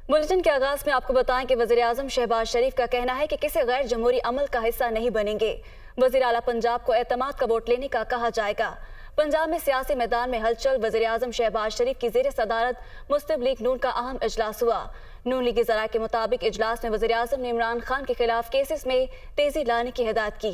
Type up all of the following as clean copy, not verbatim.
Bulletin के आगाज में आपको बताएं कि वज़ीर आज़म शहबाज शरीफ का कहना है कि किसी गैर जमहूरी अमल का हिस्सा नहीं बनेंगे। वज़ीर आला पंजाब को एतमाद का वोट लेने का कहा जाएगा। पंजाब में सियासी मैदान में हलचल। वज़ीर आज़म शहबाज शरीफ की ज़ेर सदारत मुस्लिम लीग नून का अहम इजलास हुआ। नून लीगी ज़राए के मुताबिक इजलास में वज़ीर आज़म ने इमरान खान के खिलाफ केसेस में तेजी लाने की हिदायत की।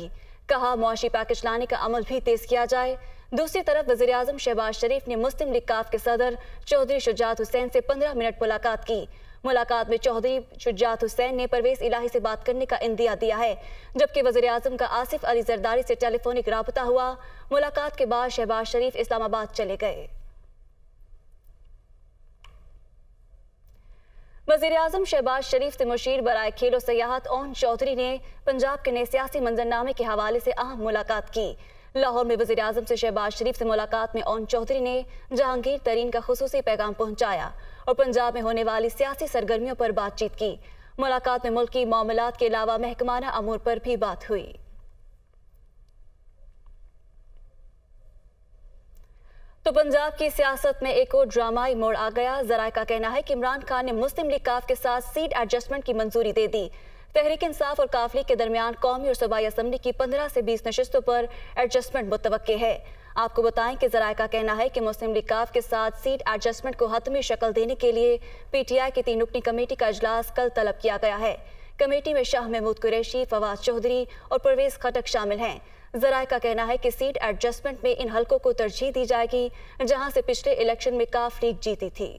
कहा मुआशी पैकेज लाने का अमल भी तेज किया जाए। दूसरी तरफ वज़ीर आज़म शहबाज शरीफ ने मुस्लिम लीग काफ के सदर चौधरी शुजात हुसैन से 15 मिनट मुलाकात की। मुलाकात में चौधरी शुजात हुसैन ने परवेज इलाही से बात करने का इंदिया दिया है, जबकि वज़ीर आज़म का आसिफ अली जरदारी से टेलीफोनिक राबता हुआ। मुलाकात के बाद शहबाज शरीफ इस्लामाबाद चले गए। वज़ीर आज़म शहबाज शरीफ से मुशीर बराए खेल और सयाहत ओन चौधरी ने पंजाब के नए सियासी मंजरनामे के हवाले से अहम मुलाकात की। लाहौर में वज़ीर आज़म से शहबाज शरीफ से मुलाकात में ओन चौधरी ने जहांगीर तरीन का खुसूसी पैगाम पहुंचाया और पंजाब में होने वाली सियासी सरगर्मियों पर बातचीत की। मुलाकात में मुल्की मामलात के अलावा महकमाना अमूर पर भी बात हुई। तो पंजाब की सियासत में एक और ड्रामाई मोड़ आ गया। ज़राए का कहना है कि इमरान खान ने मुस्लिम लीग काफ के साथ सीट एडजस्टमेंट की मंजूरी दे दी। तहरीक इंसाफ और काफ लीग के दरमियान कौमी और सूबाई असम्बली की 15 से 20 नशिस्तों पर एडजस्टमेंट मुतवक्के है। आपको बताएं कि ज़राए का कहना है कि मुस्लिम लीग काफ के साथ सीट एडजस्टमेंट को हतमी शक्ल देने के लिए PTI की 3 रुकनी कमेटी का इजलास कल तलब किया गया है। कमेटी में शाह महमूद कुरैशी, फवाद चौधरी और परवेज खटक शामिल हैं। ज़राए का कहना है कि सीट एडजस्टमेंट में इन हलकों को तरजीह दी जाएगी जहां से पिछले इलेक्शन में काफ लीग जीती थी।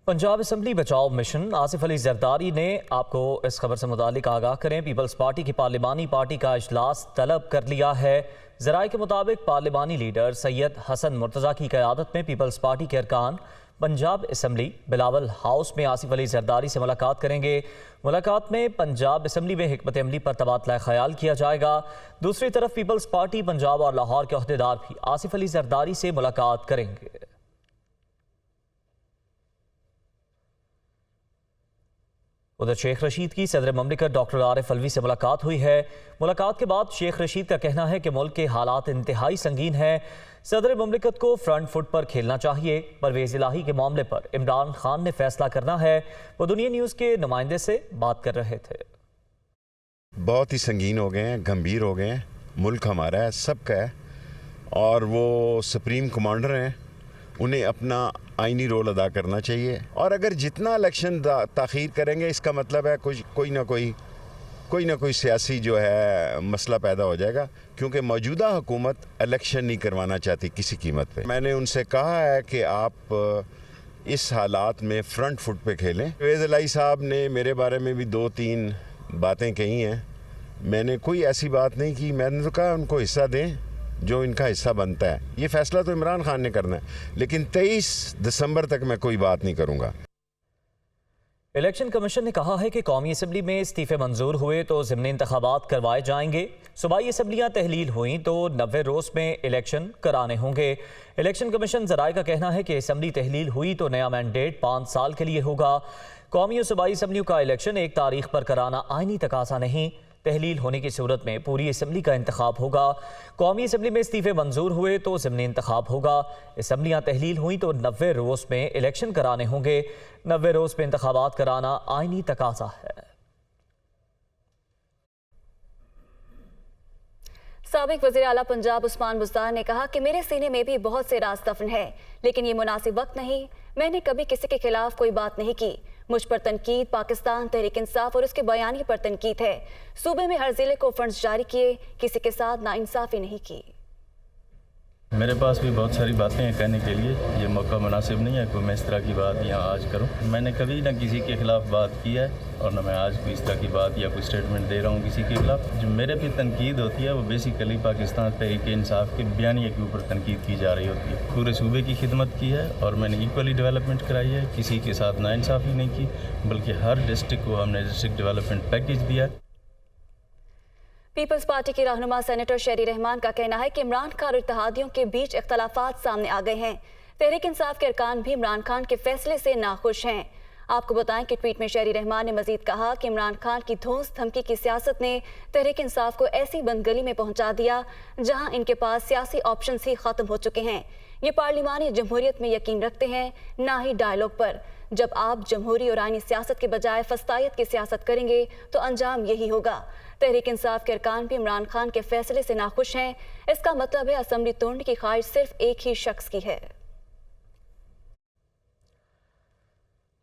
पंजाब असम्बली बचाओ मिशन आसिफ अली जरदारी ने आपको इस खबर से मुतालिक आगाह करें। पीपल्स पार्टी की पार्लिमानी पार्टी का इजलास तलब कर लिया है। ज़राए के मुताबिक पार्लिमानी लीडर सैयद हसन मुर्तज़ा की क़यादत में पीपल्स पार्टी के अरकान पंजाब असम्बली बिलावल हाउस में आसिफ अली जरदारी से मुलाकात करेंगे। मुलाकात में पंजाब असम्बली में हिकमत अमली पर तबादला ख्याल किया जाएगा। दूसरी तरफ पीपल्स पार्टी पंजाब और लाहौर के अहदेदार भी आसिफ अली जरदारी से मुलाकात करेंगे। उधर शेख रशीद की सदर ममलिकत डॉक्टर आरिफ अलवी से मुलाकात हुई है। मुलाकात के बाद शेख रशीद का कहना है कि मुल्क के हालात इंतहाई संगीन हैं। सदर ममलिकत को फ्रंट फुट पर खेलना चाहिए। परवेज इलाही के मामले पर इमरान खान ने फैसला करना है। वो दुनिया न्यूज़ के नुमाइंदे से बात कर रहे थे। बहुत ही संगीन हो गए हैं, गंभीर हो गए हैं। मुल्क हमारा है, सबका है, और वो सुप्रीम कमांडर हैं, उन्हें अपना आईनी रोल अदा करना चाहिए। और अगर जितना इलेक्शन ताख़ीर करेंगे, इसका मतलब है कोई ना कोई सियासी जो है मसला पैदा हो जाएगा, क्योंकि मौजूदा हुकूमत इलेक्शन नहीं करवाना चाहती किसी कीमत पे। मैंने उनसे कहा है कि आप इस हालात में फ्रंट फुट पे खेलें। परवेज इलाही साहब ने मेरे बारे में भी 2-3 बातें कही हैं। मैंने कोई ऐसी बात नहीं की। मैंने तो कहा उनको हिस्सा दें जो इनका हिस्सा बनता है। ये फैसला तो इमरान खान ने करना है, लेकिन 23 दिसंबर तक मैं कोई बात नहीं करूंगा। इलेक्शन कमीशन ने कहा है कि कौमी असम्बली में इस्तीफे मंजूर हुए तो ज़िमनी इंतखाबात करवाए जाएंगे। सूबाई असम्बलियाँ तहलील हुई तो 90 रोज़ में इलेक्शन कराने होंगे। इलेक्शन कमीशन ज़राए का कहना है कि असम्बली तहलील हुई तो नया मैंडेट 5 साल के लिए होगा। कौमी और सूबाई असम्बलियों का इलेक्शन एक तारीख पर कराना आइनी तकाजा नहीं। तहलील होने की सूरत में पूरी असम्बली का इंतखाब होगा। कौमी असम्बली में इस्तीफे मंजूर हुए तो ज़िमनी इंतखाब होगा। असम्बलियाँ तहलील हुई तो 90 रोज़ में इलेक्शन कराने होंगे। 90 रोज़ में इंतखाबात कराना आइनी तकाजा है। साबिक वज़ीर आला पंजाब उस्मान बुज़दार ने कहा कि मेरे सीने में भी बहुत से राज दफन है, लेकिन ये मुनासिब वक्त नहीं। मैंने कभी किसी के खिलाफ कोई बात नहीं की। मुझ पर तनकीद पाकिस्तान तहरीक इंसाफ और उसके बयानी पर तनकीद है। सूबे में हर जिले को फंड्स जारी किए, किसी के साथ नाइंसाफ़ी नहीं की। मेरे पास भी बहुत सारी बातें हैं कहने के लिए। ये मौका मुनासिब नहीं है कि मैं इस तरह की बात यहाँ आज करूँ। मैंने कभी ना किसी के खिलाफ बात की है और ना मैं आज कोई इस तरह की बात या कोई स्टेटमेंट दे रहा हूँ किसी के खिलाफ। जो मेरे पे तनकीद होती है वो बेसिकली पाकिस्तान तहरीक इंसाफ के बयानिए के ऊपर तनकीद की जा रही होती है। पूरे सूबे की खिदमत की है और मैंने इक्वली डेवलपमेंट कराई है। किसी के साथ नाइंसाफ़ी नहीं की, बल्कि हर डिस्ट्रिक्ट को हमने डिस्ट्रिक्ट डेवलपमेंट पैकेज दिया। पीपल्स पार्टी की रहनुमा सेनेटर शेरी रहमान का कहना है कि इमरान खान और इत्तेहादियों के बीच इख्तलाफात सामने आ गए हैं। तहरीक इंसाफ के अरकान भी इमरान खान के फैसले से नाखुश हैं। आपको बताएं कि ट्वीट में शेरी रहमान ने मजीद कहा कि इमरान खान की धौंस धमकी की सियासत ने तहरीक इंसाफ को ऐसी बंदगली में पहुंचा दिया जहां इनके पास सियासी ऑप्शंस ही खत्म हो चुके हैं। یہ پارلیمانی جمہوریت میں یقین رکھتے ہیں، نہ ہی ڈائیلاگ پر۔ جب آپ جمہوری اور آئینی سیاست کے بجائے فسطائیت کی سیاست کریں گے تو انجام یہی ہوگا۔ تحریک انصاف کے ارکان بھی عمران خان کے فیصلے سے ناخوش ہیں۔ اس کا مطلب ہے اسمبلی توڑنے کی خواہش صرف ایک ہی شخص کی ہے۔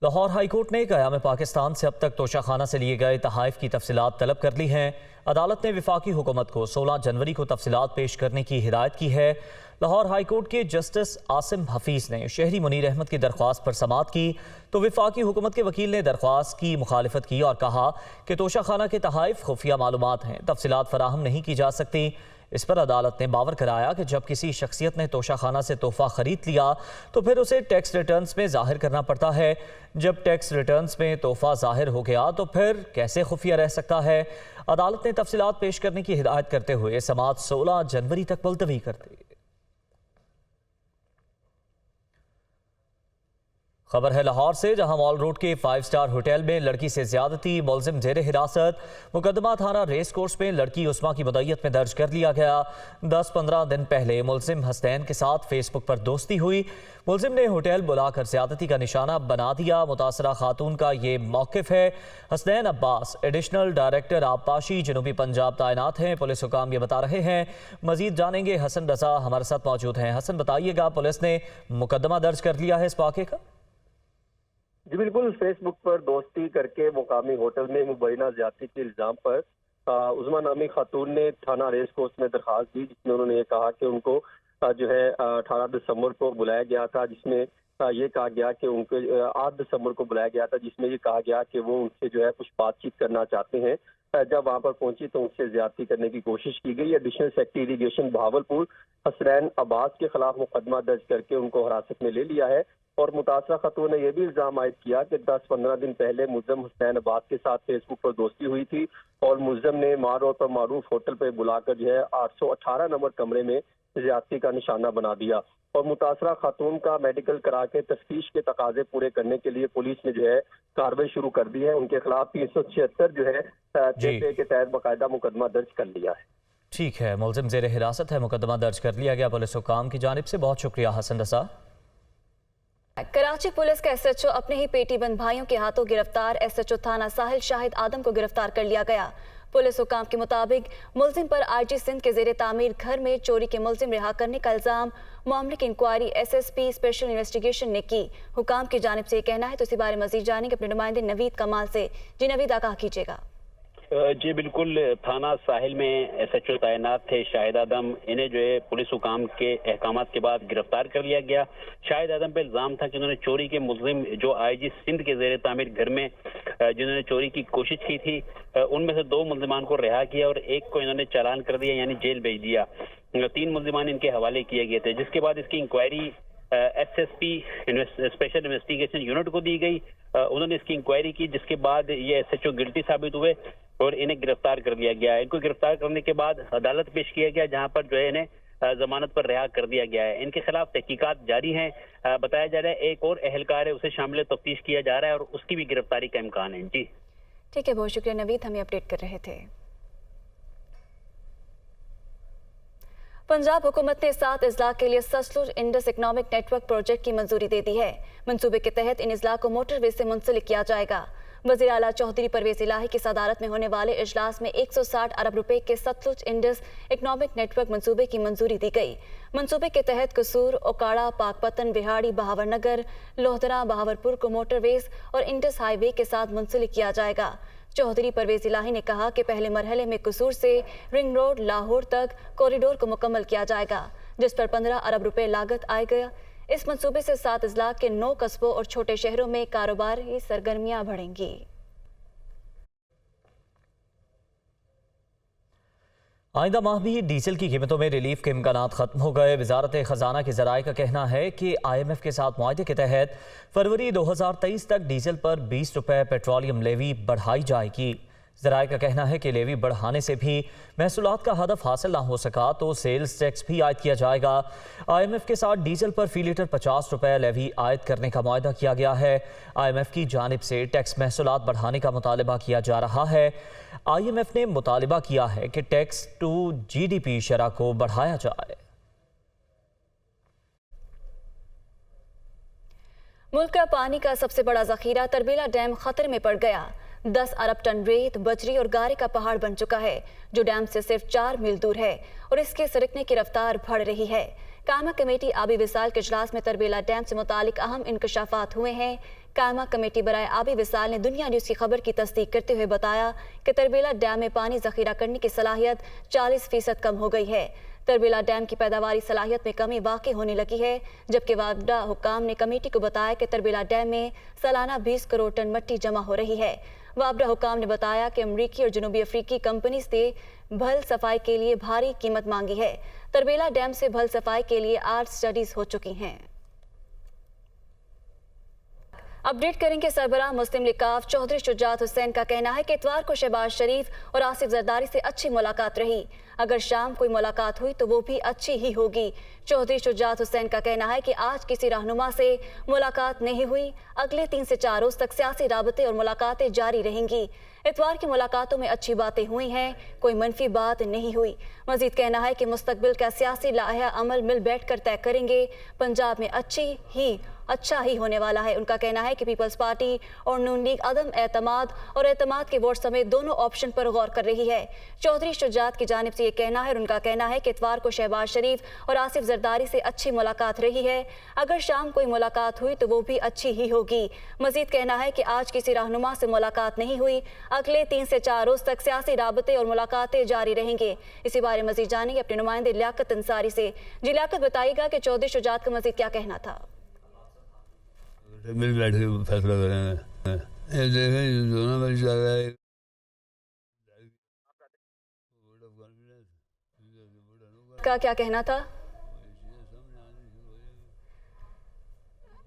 لاہور ہائی کورٹ نے قیام پاکستان سے اب تک توشہ خانہ سے لیے گئے تحائف کی تفصیلات طلب کر لی ہیں۔ عدالت نے وفاقی حکومت کو 16 جنوری کو تفصیلات پیش کرنے کی ہدایت کی ہے۔ لاہور ہائی کورٹ کے جسٹس عاصم حفیظ نے شہری منیر احمد کی درخواست پر سماعت کی تو وفاقی حکومت کے وکیل نے درخواست کی مخالفت کی اور کہا کہ توشہ خانہ کے تحائف خفیہ معلومات ہیں، تفصیلات فراہم نہیں کی جا سکتی۔ اس پر عدالت نے باور کرایا کہ جب کسی شخصیت نے توشہ خانہ سے تحفہ خرید لیا تو پھر اسے ٹیکس ریٹرنز میں ظاہر کرنا پڑتا ہے۔ جب ٹیکس ریٹرنز میں تحفہ ظاہر ہو گیا تو پھر کیسے خفیہ رہ سکتا ہے؟ عدالت نے تفصیلات پیش کرنے کی ہدایت کرتے ہوئے سماعت 16 جنوری تک ملتوی کر دی۔ خبر ہے لاہور سے، جہاں مال روڈ کے 5 سٹار ہوٹل میں لڑکی سے زیادتی، ملزم زیر حراست۔ مقدمہ تھانہ ریس کورس میں لڑکی عثما کی مدعیت میں درج کر لیا گیا۔ 10-15 دن پہلے ملزم حسنین کے ساتھ فیس بک پر دوستی ہوئی۔ ملزم نے ہوٹل بلا کر زیادتی کا نشانہ بنا دیا۔ متاثرہ خاتون کا یہ موقف ہے۔ حسنین عباس ایڈیشنل ڈائریکٹر آبپاشی جنوبی پنجاب تعینات ہیں۔ پولیس حکام یہ بتا رہے ہیں۔ مزید جانیں گے، حسن رضا ہمارے ساتھ موجود ہیں۔ حسن، بتائیے گا، پولیس نے مقدمہ درج کر لیا ہے اس واقعے کا؟ جی بالکل، فیس بک پر دوستی کر کے مقامی ہوٹل میں مبینہ زیادتی کے الزام پر عظما نامی خاتون نے تھانہ ریس کورس میں درخواست دی، جس میں انہوں نے یہ کہا کہ ان کو جو ہے 18 دسمبر کو بلایا گیا تھا، جس میں یہ کہا گیا کہ ان کو 8 دسمبر کو بلایا گیا تھا، جس میں یہ کہا گیا کہ وہ ان سے جو ہے کچھ بات چیت کرنا چاہتے ہیں۔ جب وہاں پر پہنچی تو ان سے زیادتی کرنے کی کوشش کی گئی۔ Additional secretary irrigation Bahawalpur Hasnain Abbas کے خلاف مقدمہ درج کر کے ان کو حراست میں لے لیا ہے، اور متاثرہ خاتون نے یہ بھی الزام عائد کیا کہ 10-15 دن پہلے ملزم حسنین عباس کے ساتھ فیس بک پر دوستی ہوئی تھی، اور ملزم نے مار روڈ پر معروف ہوٹل پہ بلا کر جو ہے 818 نمبر کمرے میں زیادتی کا نشانہ بنا دیا، اور متاثرہ خاتون کا میڈیکل کرا کے تفتیش کے تقاضے پورے کرنے کے لیے پولیس نے جو ہے کارروائی شروع کر دی ہے۔ ان کے خلاف 376 جو ہے کے تحت باقاعدہ مقدمہ درج کر لیا ہے۔ ٹھیک ہے، ملزم زیر حراست ہے، مقدمہ درج کر لیا گیا پولیس حکام کی جانب سے۔ بہت شکریہ حسن رضا۔ کراچی پولیس کا ایس ایچ او اپنے ہی پیٹی بند بھائیوں کے ہاتھوں گرفتار۔ ایس ایچ او تھانہ ساحل شاہد آدم کو گرفتار کر لیا گیا۔ پولیس حکام کے مطابق ملزم پر آئی جی سندھ کے زیر تعمیر گھر میں چوری کے ملزم رہا کرنے کا الزام۔ معاملے کی inquiry S S P special investigation نے کی۔ حکام کی جانب سے یہ کہنا ہے، تو اسی بارے مزید جانیں گے اپنے نمائندے نوید کمال سے۔ جی نوید، آگاہ کیجیے گا۔ جی بالکل، تھانہ ساحل میں ایس ایچ او تعینات تھے شاہد آدم، انہیں جو ہے پولیس حکام کے احکامات کے بعد گرفتار کر لیا گیا۔ شاہد آدم پہ الزام تھا کہ انہوں نے چوری کے ملزم جو آئی جی سندھ کے زیر تعمیر گھر میں جنہوں نے چوری کی کوشش کی تھی، ان میں سے 2 ملزمان کو رہا کیا اور ایک کو انہوں نے چالان کر دیا، یعنی جیل بھیج دیا۔ 3 ملزمان ان کے حوالے کیے گئے تھے، جس کے بعد اس کی inquiry S S P special investigation unit کو دی گئی۔ انہوں نے اس کی انکوائری کی، جس کے بعد یہ ایس ایچ او گلٹی ثابت ہوئے اور انہیں گرفتار کر لیا گیا۔ ان کو گرفتار کرنے کے بعد عدالت پیش کیا گیا، جہاں پر جو ہے انہیں ضمانت پر رہا کر دیا گیا ہے۔ ان کے خلاف تحقیقات جاری ہیں۔ بتایا جا رہا ہے ایک اور اہلکار ہے، اسے شامل تفتیش کیا جا رہا ہے اور اس کی بھی گرفتاری کا امکان ہے۔ جی ٹھیک ہے، بہت شکریہ نوید، ہمیں اپڈیٹ کر رہے تھے۔ پنجاب حکومت نے 7 اضلاع کے لیے سسلج Indus economic network project کی منظوری دے دی ہے۔ منصوبے کے تحت ان اضلاع کو موٹر وے سے منسلک کیا جائے گا۔ وزیر اعلیٰ چودھری پرویز الہی کی صدارت میں ہونے والے اجلاس میں 160 ارب روپے کے Sutlej Indus economic network منصوبے کی منظوری دی گئی۔ منصوبے کے تحت قصور، اوکاڑا، پاک پتن، بہاڑی، بہاور نگر، لوہدرا، بہاورپور کو موٹر ویز اور انڈس ہائی وے کے ساتھ منسلک کیا جائے گا۔ چودھری پرویز الہی نے کہا کہ پہلے مرحلے میں قصور سے رنگ روڈ لاہور تک کوریڈور کو مکمل کیا جائے گا، جس پر 15 ارب روپے لاگت آئے گا۔ اس منصوبے سے 7 اضلاع کے 9 قصبوں اور چھوٹے شہروں میں کاروباری سرگرمیاں بڑھیں گی۔ آئندہ ماہ بھی ڈیزل کی قیمتوں میں ریلیف کے امکانات ختم ہو گئے۔ وزارت خزانہ کے ذرائع کا کہنا ہے کہ آئی ایم ایف کے ساتھ معاہدے کے تحت فروری 2023 تک ڈیزل پر 20 روپے پیٹرولیم لیوی بڑھائی جائے گی۔ ذرائع کا کہنا ہے کہ لیوی بڑھانے سے بھی محصولات کا ہدف حاصل نہ ہو سکا تو سیلز ٹیکس بھی عائد کیا جائے گا۔ آئی ایم ایف کے ساتھ ڈیزل پر فی لیٹر 50 روپے لیوی عائد کرنے کا معاہدہ کیا گیا ہے۔ آئی ایم ایف کی جانب سے ٹیکس محصولات بڑھانے کا مطالبہ کیا جا رہا ہے۔ آئی ایم ایف نے مطالبہ کیا ہے کہ tax to G D P شرح کو بڑھایا جائے۔ मुल्क का पानी का सबसे बड़ा जखीरा तरबेला डैम खतरे में पड़ गया। 10 अरब टन रेत, बजरी और गारे का पहाड़ बन चुका है, जो डैम से सिर्फ 4 मील दूर है और इसके सरकने की रफ्तार बढ़ रही है। कायमा कमेटी आबी विसाल के इजलास में तरबेला डैम से मुतालिक अहम इंकशाफात हुए हैं। कायमा कमेटी बराए आबी विसाल ने दुनिया न्यूज़ की खबर की तस्दीक करते हुए बताया कि तरबेला डैम में पानी जखीरा करने की सलाहियत 40% कम हो गई है। तरबेला डैम की पैदावारी सलाहियत में कमी वाक़ई होने लगी है, जबकि वापडा हुक्काम ने कमेटी को बताया कि तरबेला डैम में सालाना 20 करोड़ टन मिट्टी जमा हो रही है। वापडा हुक्काम ने बताया कि अमरीकी और जनूबी अफ्रीकी कंपनी से भल सफाई के लिए भारी कीमत मांगी है। तरबेला डैम से भल सफाई के लिए 8 स्टडीज हो चुकी हैं। अपडेट करेंगे सरबराह मुस्लिम लीग काफ चौधरी शुजात हुसैन का कहना है कि इतवार को शहबाज शरीफ और आसिफ जरदारी से अच्छी मुलाकात रही। अगर शाम कोई मुलाकात हुई तो वो भी अच्छी ही होगी। चौधरी शुजात हुसैन का कहना है कि आज किसी रहनुमा से मुलाकात नहीं हुई। अगले 3 से 4 रोज तक सियासी राबते और मुलाकातें जारी रहेंगी। इतवार की मुलाकातों में अच्छी बातें हुई हैं, कोई मनफी बात नहीं हुई। मजीद कहना है कि मुस्तकबिल का सियासी लाहा अमल मिल बैठ कर तय करेंगे। पंजाब में अच्छा ही होने वाला है। उनका कहना है कि पीपल्स पार्टी और नून लीग अदम एतमाद और एतमाद के वोट समेत दोनों ऑप्शन पर गौर कर रही है। चौधरी शुजात की जानिब से ये कहना है और उनका कहना है कि इतवार को शहबाज शरीफ और आसिफ जरदारी से अच्छी मुलाकात रही है। अगर शाम कोई मुलाकात हुई तो वो भी अच्छी ही होगी। मजीद कहना है कि आज किसी रहनुमा से मुलाकात नहीं हुई। अगले 3 से 4 रोज तक सियासी राबते और मुलाकातें जारी रहेंगे। इसी बारे मजीद जानेंगे अपने नुमाइंदे लियाकत अंसारी से। जी लियाकत, बताइएगा कि चौधरी शुजात का मजीद क्या कहना था? मिल बैठ के फैसला करेंगे। ये देखें दोनों में चल रहा है। का क्या कहना था?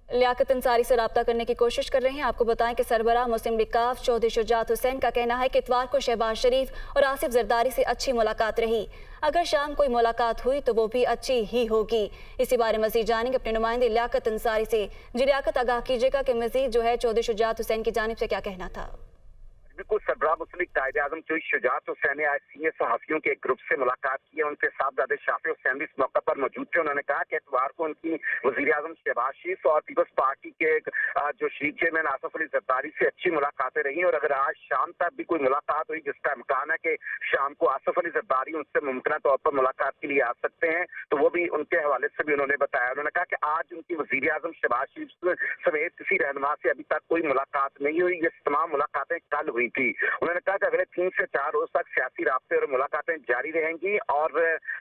लियाकत अंसारी से रब्ता करने की कोशिश कर रहे हैं। आपको बताएं कि सरबराह मुस्लिम लीग काफ चौधरी शुजात हुसैन का कहना है कि इतवार को शहबाज शरीफ और आसिफ जरदारी से अच्छी मुलाकात रही। अगर शाम कोई मुलाकात हुई तो वो भी अच्छी ही होगी। इसी बारे मजीद जानेंगे अपने नुमाइंदे लियाकत अंसारी से। जी लियाकत, आगाह कीजिएगा कि मजीद जो है चौधरी शुजात हुसैन की जानिब से क्या कहना था? बिल्कुल, सरबराह मुस्लिम लीग कायदे आज़म चौधरी शुजात हुसैन ने आज सीनियर सहाफ़ियों के एक ग्रुप से मुलाकात की है। उनके साहबजादे शाफी हुसैन भी इस मौके पर मौजूद थे। उन्होंने कहा कि इतवार को उनकी वज़ीर आज़म शहबाज शरीफ और पीपल्स पार्टी के जो शरीक चेयरमैन आसिफ अली जरदारी से अच्छी मुलाकातें रही और अगर आज शाम तक भी कोई मुलाकात हुई, जिसका इम्कान है कि शाम को आसिफ अली जरदारी उनसे मुमकिन तौर पर मुलाकात के लिए आ सकते हैं, तो वो भी उनके हवाले से भी उन्होंने बताया। उन्होंने कहा कि आज उनकी वज़ीर आज़म शहबाज शरीफ समेत किसी रहनुमा से अभी तक कोई मुलाकात नहीं हुई। ये तमाम मुलाकातें कल हुई थी। उन्होंने कहा कि अगले 3 से 4 रोज तक सियासी राब्ते और मुलाकातें जारी रहेंगी और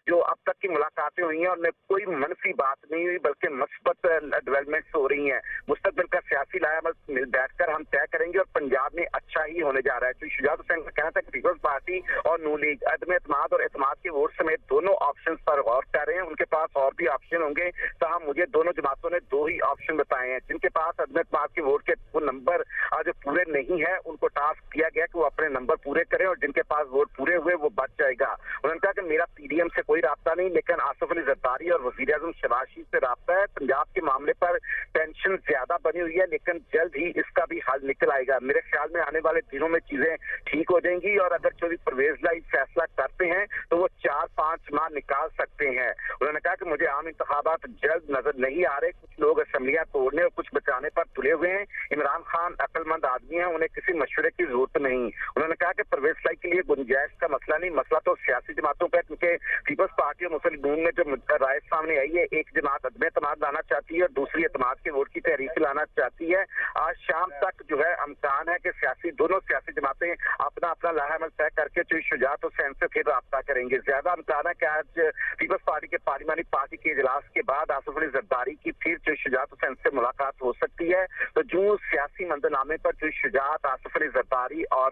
जो अब तक की मुलाकातें हुई हैं उनमें कोई मनफी बात नहीं हुई बल्कि मस्बत डेवलपमेंट्स हो रही हैं। मुस्तकबिल का सियासी लाया मिल बैठकर हम तय करेंगे और पंजाब में अच्छा ही होने जा रहा है। शुजात हुसैन का कहना था कि पीपल्स पार्टी और नून लीग अदम एतमाद और एतमाद के वोट समेत दोनों ऑप्शन पर गौर कर रहे हैं। उनके पास और भी ऑप्शन होंगे, ताहम मुझे दोनों जमातों ने 2 ही ऑप्शन बताए हैं। जिनके पास अदम एतमाद के वोट के वो नंबर जो पूरे नहीं है उनको टास्क दिया गया कि वो अपने नंबर पूरे करें और जिनके पास वोट पूरे हुए वो बच जाएगा। उन्होंने कहा कि मेरा पीडीएम से कोई राब्ता नहीं, लेकिन आसिफ अली जरदारी और वज़ीर आज़म शहबाज शरीफ से राब्ता है। पंजाब के मामले पर टेंशन ज्यादा बनी हुई है, लेकिन जल्द ही इसका भी हल निकल आएगा। मेरे ख्याल में आने वाले दिनों में चीजें ठीक हो जाएंगी और अगर चौधरी परवेज लाई फैसला करते हैं तो वो 4-5 माह निकाल सकते हैं। उन्होंने कहा कि मुझे आम इंतखाबात जल्द नजर नहीं आ रहे। कुछ लोग असम्बलियां तोड़ने और कुछ बचाने पर तुले हुए हैं। इमरान खान अक्लमंद आदमी है, उन्हें किसी मशवरे की जरूरत नहीं। उन्होंने कहा कि परवेज लाई के लिए गुंजाइश का मसला नहीं, मसला तो सियासी जमातों का है, क्योंकि पीपल्स पार्टी और मुस्लिम लीग में जो राय सामने आई है, एक जमात अदम एतमाद लाना चाहती है और दूसरी एतमाद के वोट की तहरीक लाना चाहती है। आज शाम तक जो है इम्कान है कि दोनों सियासी जमातें अपना अपना लाहा तय करके चौधरी शुजात हुसैन से फिर राब्ता करेंगे। ज्यादा इम्कान है कि आज पीपल्स पार्टी के पार्लिमानी पार्टी के इजलास के बाद आसिफ अली जरदारी की फिर चौधरी शुजात हुसैन से मुलाकात हो सकती है। तो जो सियासी मंजरनामे पर चौधरी शुजात, आसिफ अली जरदारी और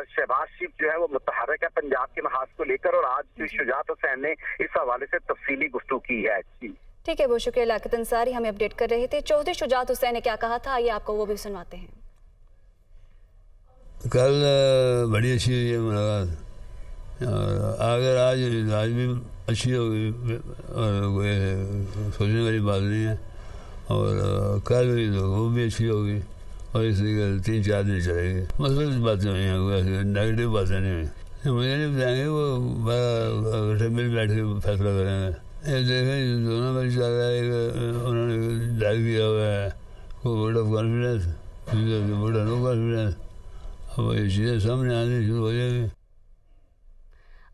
शहबाज शरीफ जो है वो मुतहर्रिक है पंजाब के महाज को लेकर और आज चौधरी शुजात हुसैन ने इस हवाले से तफसीली गुफ्तगू की है। जी ठीक है, बहुत शुक्रिया लियाकत अंसारी, हमें अपडेट कर रहे थे। चौधरी शुजात हुसैन ने क्या कहा था, आइए आपको वो भी सुनवाते हैं। कल बड़ी अच्छी हुई है मुलाकात और अगर आज भी अच्छी होगी और कोई सोचने वाली बात नहीं है और कल भी तो वो भी अच्छी होगी और इसी 3-4 दिन चलेगी। मतलब बातें हुई हैं, कोई नेगेटिव बातें नहीं हुई। मुझे नहीं बताएंगे, वो मिल बैठ के फैसला करेंगे। ये देखें दोनों में चल रहा है। उन्होंने ड्राइव किया हुआ है, vote of confidence, vote of no confidence, अब ये चीज़ें सामने आनी शुरू हो जाएगी।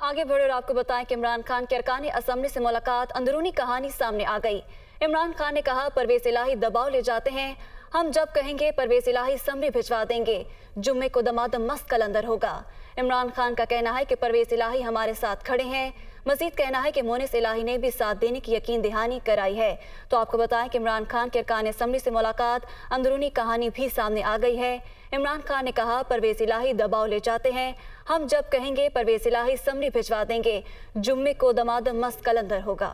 आगे बढ़े और आपको बताएं कि इमरान खान की अरकान असम्बली से मुलाकात, अंदरूनी कहानी सामने आ गई। इमरान खान ने कहा परवेज इलाही दबाव ले जाते हैं, हम जब कहेंगे परवेज इलाही असम्बली भिजवा देंगे, जुम्मे को दमादम मस्त कलंदर होगा। इमरान खान का कहना है कि परवेज इलाही हमारे साथ खड़े हैं। मजीद कहना है कि मोनिस इलाही ने भी साथ देने की यकीन दहानी कराई है। तो आपको बताएं कि इमरान खान के अरकान असम्बली से मुलाकात, अंदरूनी कहानी भी सामने आ गई है। इमरान खान ने कहा परवेज इलाही दबाव ले जाते हैं, हम जब कहेंगे परवेज इलाही असम्बली भिजवा देंगे, जुम्मे को दमादम मस्त कलंदर होगा।